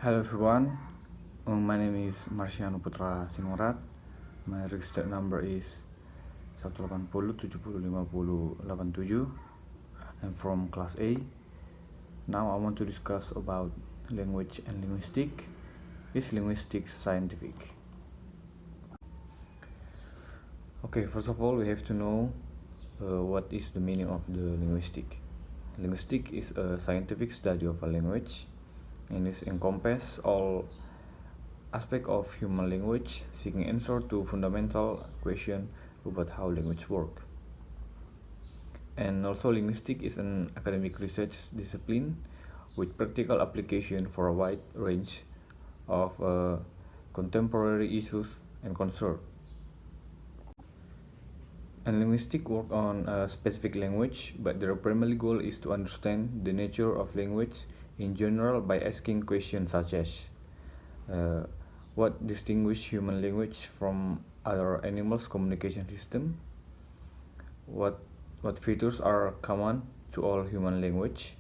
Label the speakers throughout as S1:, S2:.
S1: Hello everyone, my name is Marciano Putra Sinurat. My registered number is 18070505087. I'm from class A. Now I want to discuss about language and linguistic. Is linguistics scientific? Okay, first of all we have to know what is the meaning of the linguistic. Linguistic is a scientific study of a language and it encompasses all aspects of human language, seeking answer to fundamental questions about how language works. And also linguistic is an academic research discipline with practical application for a wide range of contemporary issues and concerns. And linguistic work on a specific language, but their primary goal is to understand the nature of language in general by asking questions such as what distinguishes human language from other animals' communication system? What features are common to all human language?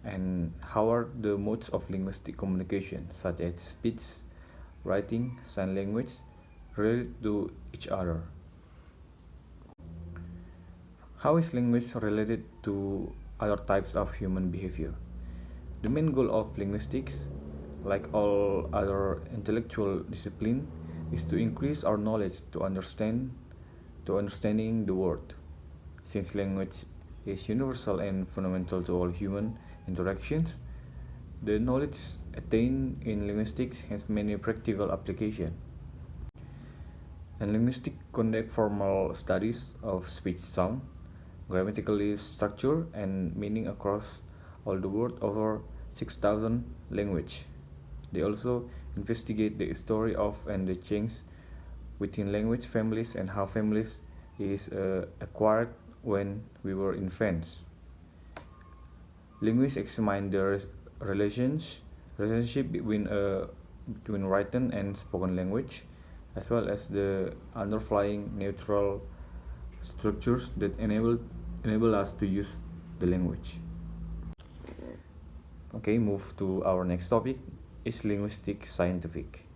S1: And how are the modes of linguistic communication, such as speech, writing, sign language, related to each other? How is language related to other types of human behavior? The main goal of linguistics, like all other intellectual discipline, is to increase our knowledge to understanding the world. Since language is universal and fundamental to all human interactions, the knowledge attained in linguistics has many practical applications. And linguistics conduct formal studies of speech sound, grammatical structure, and meaning across all the world over 6,000 languages. They also investigate the story of and the change within language families and how families is acquired when we were infants. Linguists examine the relationship between written and spoken language, as well as the underlying neutral structures that enable us to use the language. Okay, move to our next topic. Is linguistics scientific?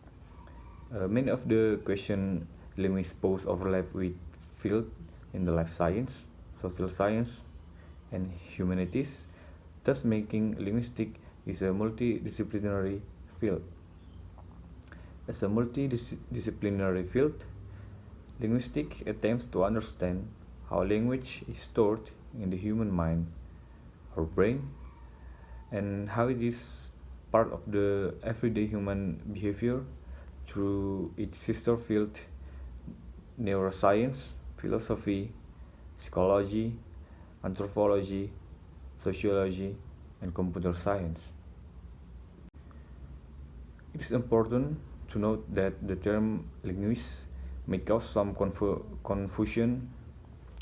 S1: Many of the questions linguists pose overlap with fields in the life science, social science, and humanities, thus making linguistics is a multidisciplinary field. As a multidisciplinary field, linguistics attempts to understand how language is stored in the human mind, our brain, and how it is part of the everyday human behavior through its sister field, neuroscience, philosophy, psychology, anthropology, sociology, and computer science. It is important to note that the term linguist may cause some confusion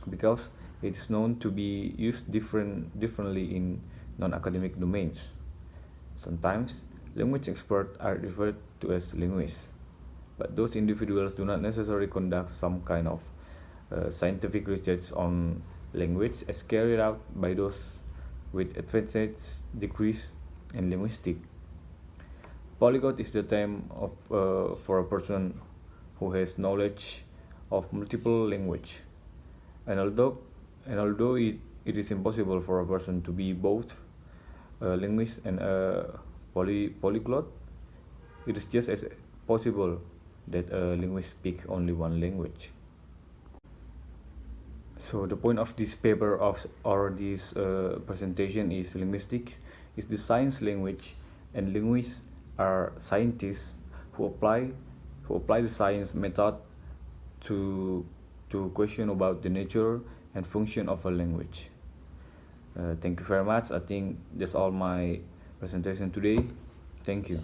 S1: because it is known to be used differently in non-academic domains. Sometimes, language experts are referred to as linguists, but those individuals do not necessarily conduct some kind of scientific research on language as carried out by those with advanced degrees in linguistics. Polyglot is the term for a person who has knowledge of multiple languages, and although it is impossible for a person to be both a linguist and a polyglot, it is just as possible that a linguist speaks only one language. So the point of this paper or this presentation is linguistics is the science language, and linguists are scientists who apply the science method to question about the nature and function of a language. Thank you very much. I think that's all my presentation today. Thank you.